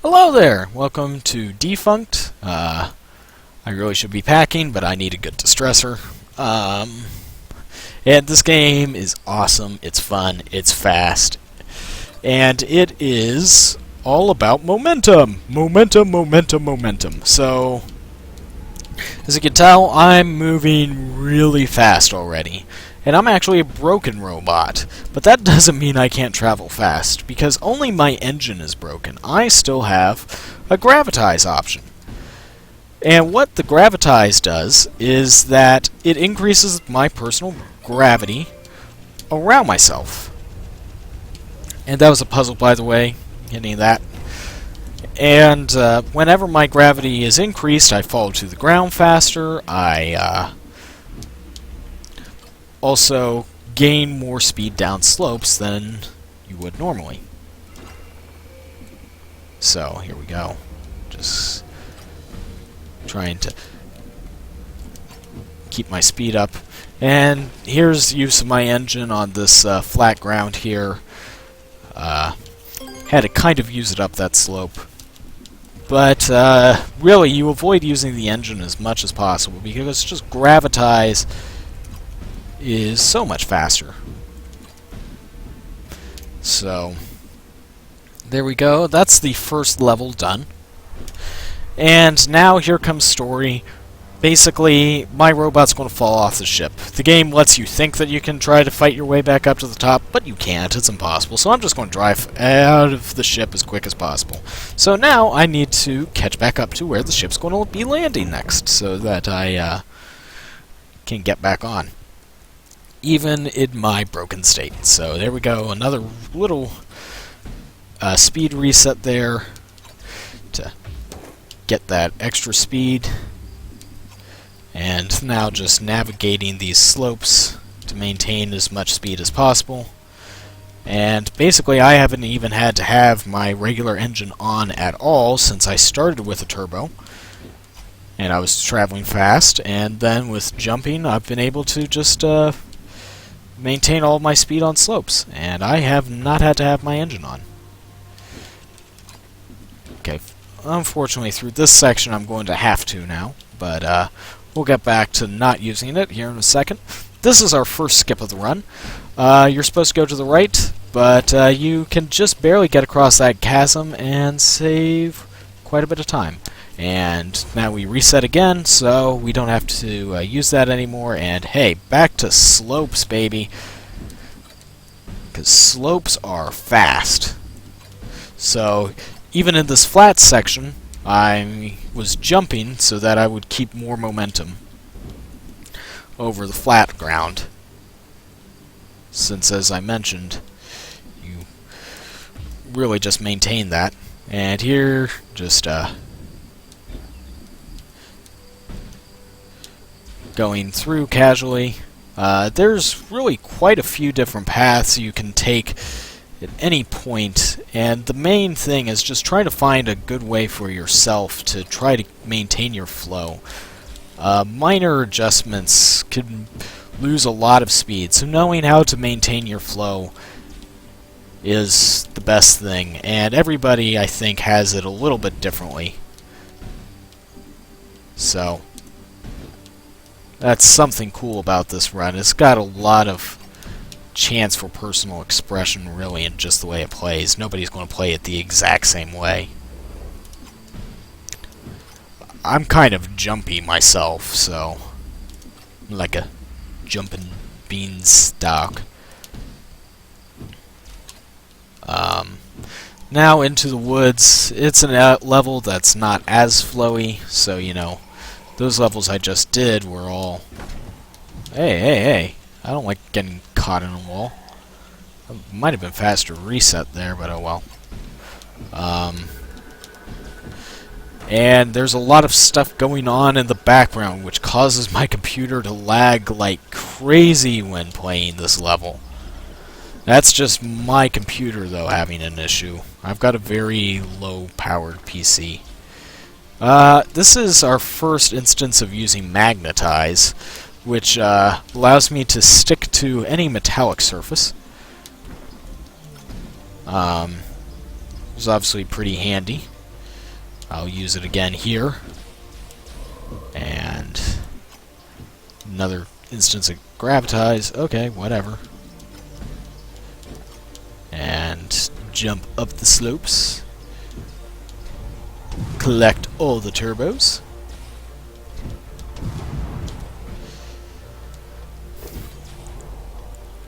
Hello there! Welcome to Defunct. I really should be packing, but I need a good distressor. And this game is awesome, it's fun, it's fast, and it is all about momentum! Momentum. So, as you can tell, I'm moving really fast already. And I'm actually a broken robot, but that doesn't mean I can't travel fast, because only my engine is broken. I still have a gravitize option. And what the gravitize does is that it increases my personal gravity around myself. And that was a puzzle, by the way, getting that. And whenever my gravity is increased, I fall to the ground faster, I also gain more speed down slopes than you would normally. So, here we go. Just trying to keep my speed up. And here's use of my engine on this flat ground here. Had to kind of use it up that slope. But really, you avoid using the engine as much as possible because it's just gravitize is so much faster. So, there we go. That's the first level done. And now here comes story. Basically, my robot's going to fall off the ship. The game lets you think that you can try to fight your way back up to the top, but you can't. It's impossible. So I'm just going to drive out of the ship as quick as possible. So now I need to catch back up to where the ship's going to be landing next, so that I can get back on, even in my broken state. So there we go, another little speed reset there to get that extra speed, and now just navigating these slopes to maintain as much speed as possible. And basically I haven't even had to have my regular engine on at all since I started with a turbo. And I was traveling fast, and then with jumping I've been able to just maintain all of my speed on slopes, and I have not had to have my engine on. Okay, unfortunately through this section I'm going to have to now, but we'll get back to not using it here in a second. This is our first skip of the run. You're supposed to go to the right, but you can just barely get across that chasm and save quite a bit of time. And now we reset again, so we don't have to use that anymore. And hey, back to slopes, baby. Because slopes are fast. So, even in this flat section, I was jumping so that I would keep more momentum over the flat ground. Since, as I mentioned, you really just maintain that. And here, just going through casually. There's really quite a few different paths you can take at any point, and the main thing is just try to find a good way for yourself to try to maintain your flow. Minor adjustments can lose a lot of speed, so knowing how to maintain your flow is the best thing, and everybody, I think, has it a little bit differently. So that's something cool about this run. It's got a lot of chance for personal expression, really, in just the way it plays. Nobody's going to play it the exact same way. I'm kind of jumpy myself, so I'm like a jumping beanstalk. Now into the woods. It's a level that's not as flowy, so you know, those levels I just did were all... Hey. I don't like getting caught in a wall. Might have been faster reset there, but oh well. And there's a lot of stuff going on in the background, which causes my computer to lag like crazy when playing this level. That's just my computer, though, having an issue. I've got a very low-powered PC. This is our first instance of using magnetize, which allows me to stick to any metallic surface. It's obviously pretty handy. I'll use it again here. And another instance of gravitize. Okay, whatever. And jump up the slopes. Collect all the turbos.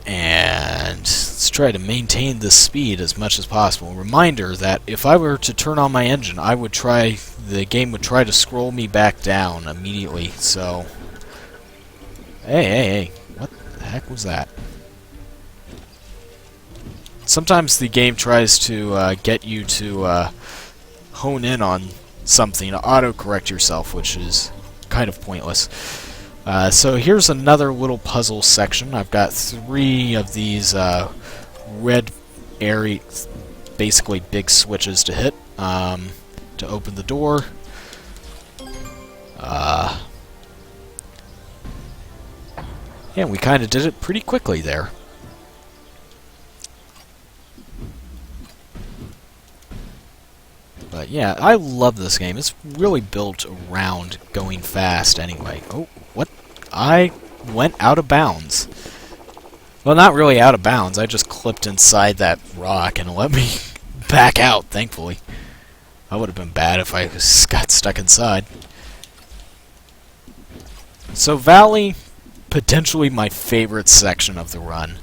And let's try to maintain this speed as much as possible. Reminder that if I were to turn on my engine, the game would try to scroll me back down immediately. So, hey, what the heck was that? Sometimes the game tries to get you to hone in on something, to auto-correct yourself, which is kind of pointless. So here's another little puzzle section. I've got 3 of these red area, basically big switches to hit to open the door. Yeah, we kind of did it pretty quickly there. But yeah, I love this game. It's really built around going fast anyway. Oh, what? I went out of bounds. Well, not really out of bounds. I just clipped inside that rock and it let me back out, thankfully. That would have been bad if I got stuck inside. So Valley, potentially my favorite section of the run.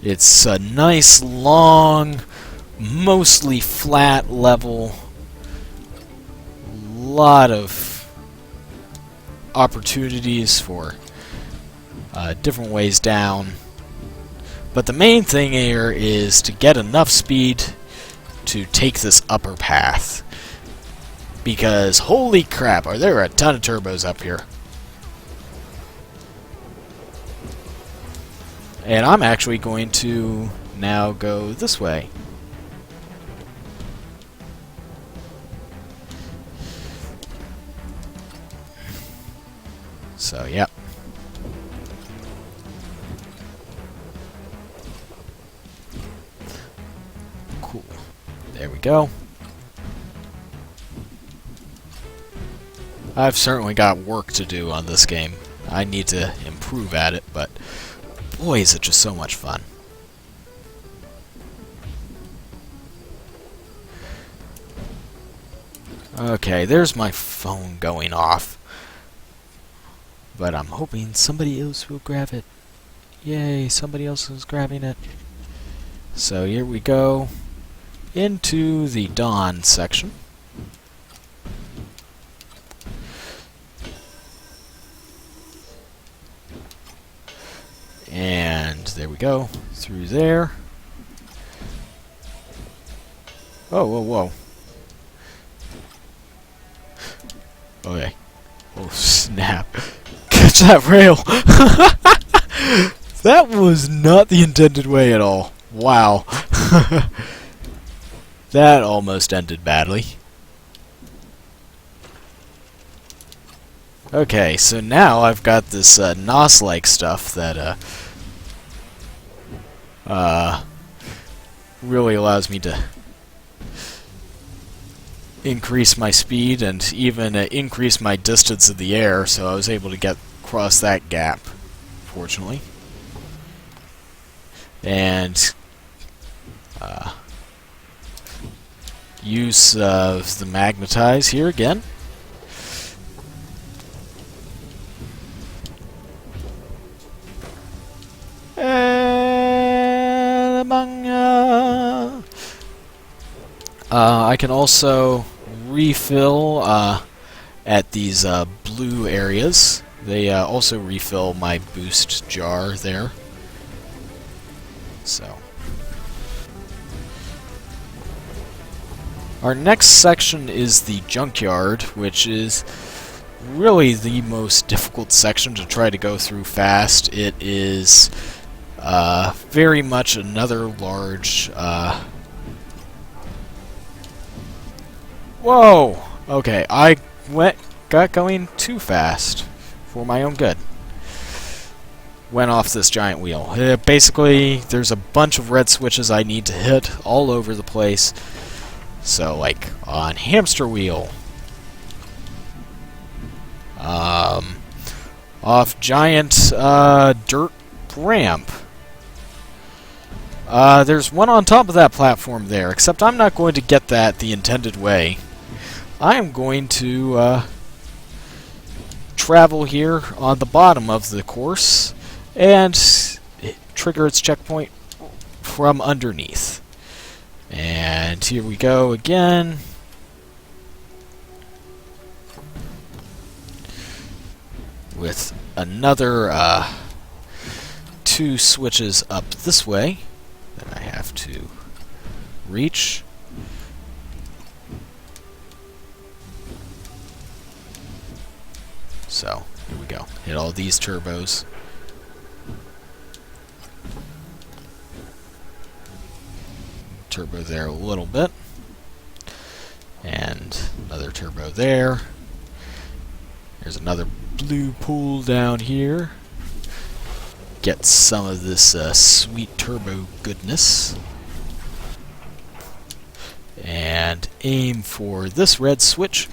It's a nice, long, mostly flat level. Lot of opportunities for different ways down. But the main thing here is to get enough speed to take this upper path. Because, holy crap, are there a ton of turbos up here. And I'm actually going to now go this way. So, yep. Cool. There we go. I've certainly got work to do on this game. I need to improve at it, but boy, is it just so much fun. Okay, there's my phone going off. But I'm hoping somebody else will grab it. Yay, somebody else is grabbing it. So here we go into the Dawn section. And there we go, through there. Oh, whoa. Okay. Oh, snap. Catch that rail! That was not the intended way at all. Wow. That almost ended badly. Okay, so now I've got this NOS-like stuff that really allows me to increase my speed and even increase my distance in the air, so I was able to get across that gap, fortunately. And use of the magnetize here again. I can also refill at these blue areas. They also refill my boost jar there. So, our next section is the Junkyard, which is really the most difficult section to try to go through fast. It is very much another large... Whoa! Okay, I got going too fast for my own good. Went off this giant wheel. Basically, there's a bunch of red switches I need to hit all over the place. So, like, on hamster wheel. Off giant, dirt ramp. There's one on top of that platform there, except I'm not going to get that the intended way. I am going to, travel here on the bottom of the course and trigger its checkpoint from underneath. And here we go again. With another 2 switches up this way that I have to reach. So, here we go. Hit all these turbos. Turbo there a little bit. And another turbo there. There's another blue pool down here. Get some of this sweet turbo goodness. And aim for this red switch.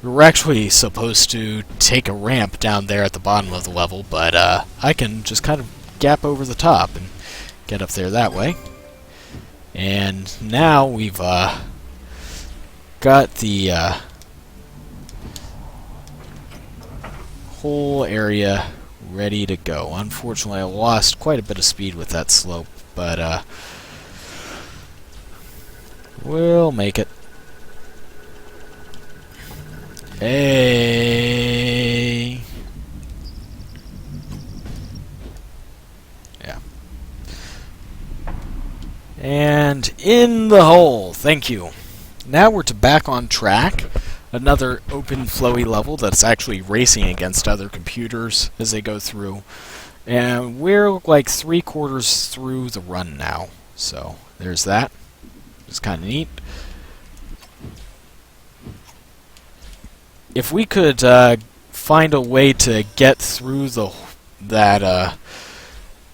We're actually supposed to take a ramp down there at the bottom of the level, but I can just kind of gap over the top and get up there that way. And now we've got the whole area ready to go. Unfortunately, I lost quite a bit of speed with that slope, but we'll make it. Hey. Yeah. And in the hole. Thank you. Now we're back on track. Another open, flowy level that's actually racing against other computers as they go through. And we're like 3/4 through the run now. So there's that. It's kind of neat. If we could find a way to get through that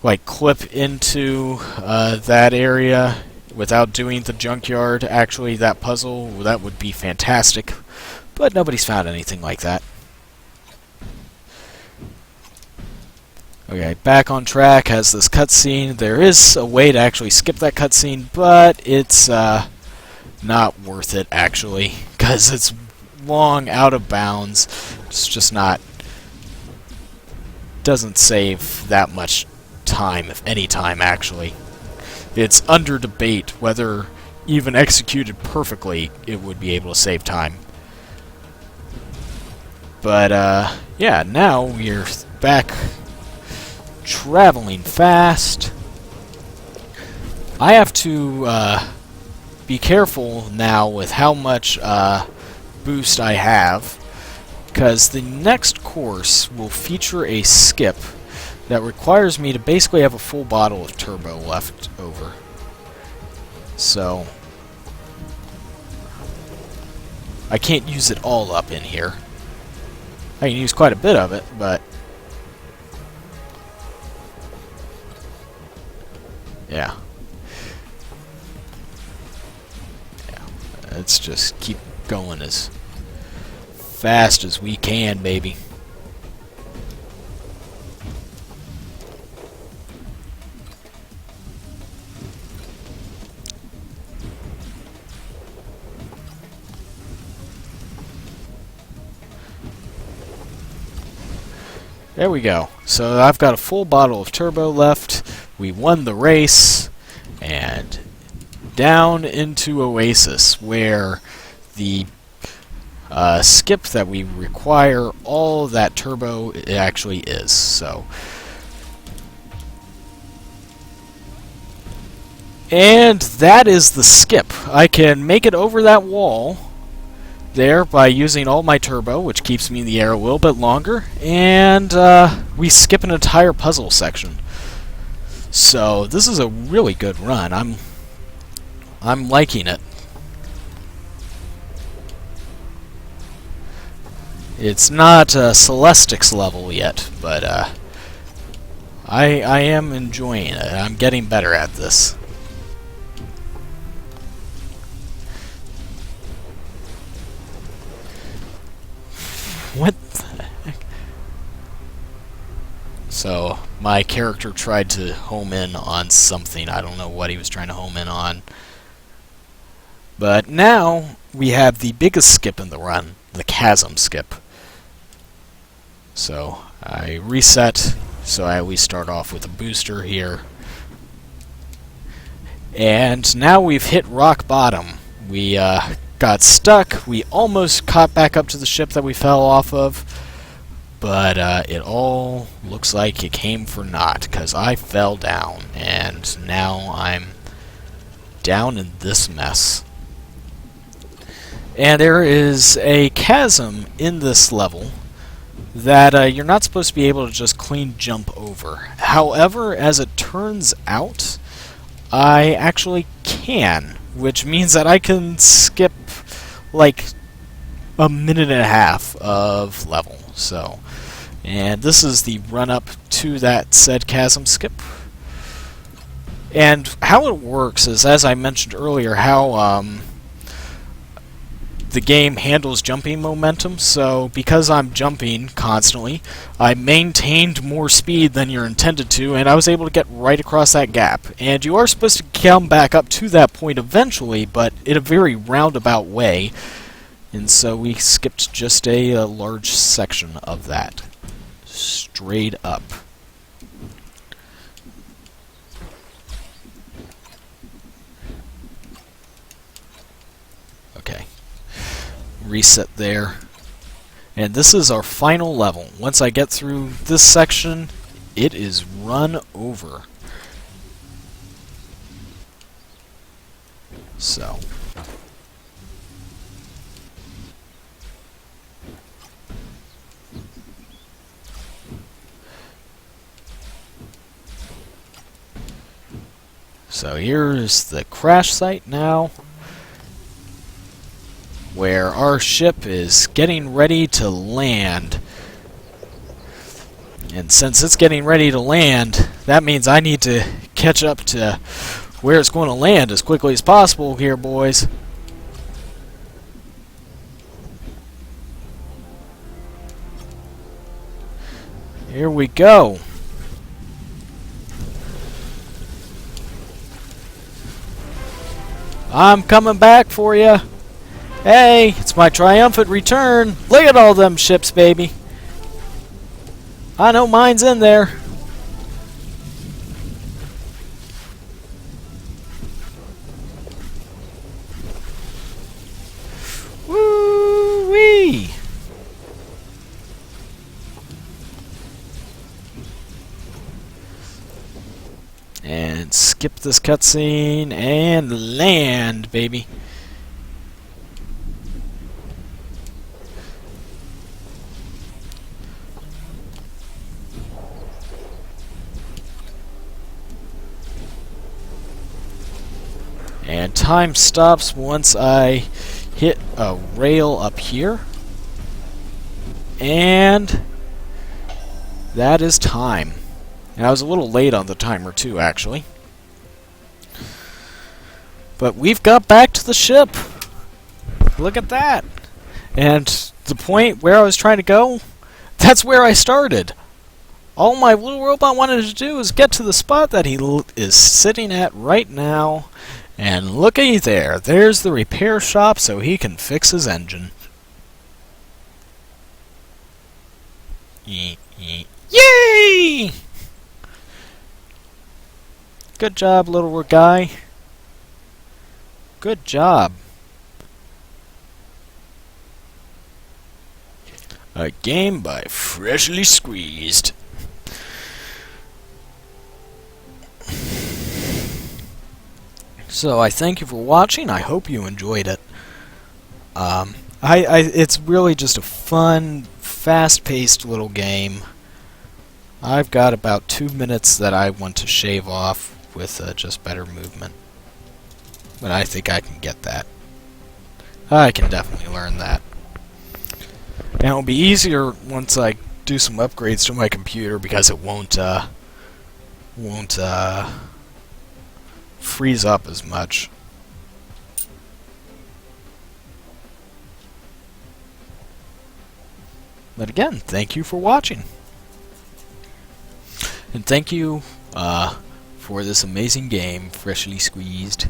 like clip into that area without doing the junkyard, actually that puzzle, that would be fantastic. But nobody's found anything like that. Okay, back on track has this cutscene. There is a way to actually skip that cutscene, but it's not worth it actually, because it's long, out of bounds. It's just not, doesn't save that much time, if any time actually. It's under debate whether even executed perfectly it would be able to save time. But yeah, now we're back traveling fast. I have to be careful now with how much boost I have, because the next course will feature a skip that requires me to basically have a full bottle of turbo left over. So I can't use it all up in here. I can use quite a bit of it, but yeah. Let's just keep going as fast as we can, baby. There we go. So I've got a full bottle of turbo left. We won the race, and down into Oasis, where the skip that we require all that turbo actually is. So, and that is the skip. I can make it over that wall there by using all my turbo, which keeps me in the air a little bit longer, and we skip an entire puzzle section. So this is a really good run. I'm liking it. It's not Celestics level yet, but I am enjoying it. I'm getting better at this. What the heck? So, my character tried to home in on something. I don't know what he was trying to home in on. But now, we have the biggest skip in the run, the chasm skip. So, I reset, so I always start off with a booster here. And now we've hit rock bottom. We got stuck. We almost caught back up to the ship that we fell off of. But it all looks like it came for naught, because I fell down. And now I'm down in this mess. And there is a chasm in this level that you're not supposed to be able to just clean jump over. However, as it turns out, I actually can, which means that I can skip like a minute and a half of level. So, and this is the run-up to that said chasm skip. And how it works is, as I mentioned earlier, how the game handles jumping momentum. So because I'm jumping constantly, I maintained more speed than you're intended to, and I was able to get right across that gap. And you are supposed to come back up to that point eventually, but in a very roundabout way. And so we skipped just a large section of that. Straight up. Okay. Reset there. And this is our final level. Once I get through this section, it is run over. So. So here's the crash site now, where our ship is getting ready to land. And since it's getting ready to land, that means I need to catch up to where it's going to land as quickly as possible here, boys. Here we go. I'm coming back for you. Hey, it's my triumphant return. Look at all them ships, baby. I know mine's in there. Woo-wee! And skip this cutscene and land, baby. And time stops once I hit a rail up here. And that is time. And I was a little late on the timer too, actually. But we've got back to the ship. Look at that. And the point where I was trying to go, that's where I started. All my little robot wanted to do is get to the spot that he is sitting at right now. And looky there. There's the repair shop so he can fix his engine. Yay! Good job, little guy. Good job. A game by Freshly Squeezed. So I thank you for watching. I hope you enjoyed it. It's really just a fun, fast-paced little game. I've got about 2 minutes that I want to shave off with just better movement. But I think I can get that. I can definitely learn that. And it'll be easier once I do some upgrades to my computer because it won't freeze up as much. But again, thank you for watching. And thank you for this amazing game, freshly squeezed.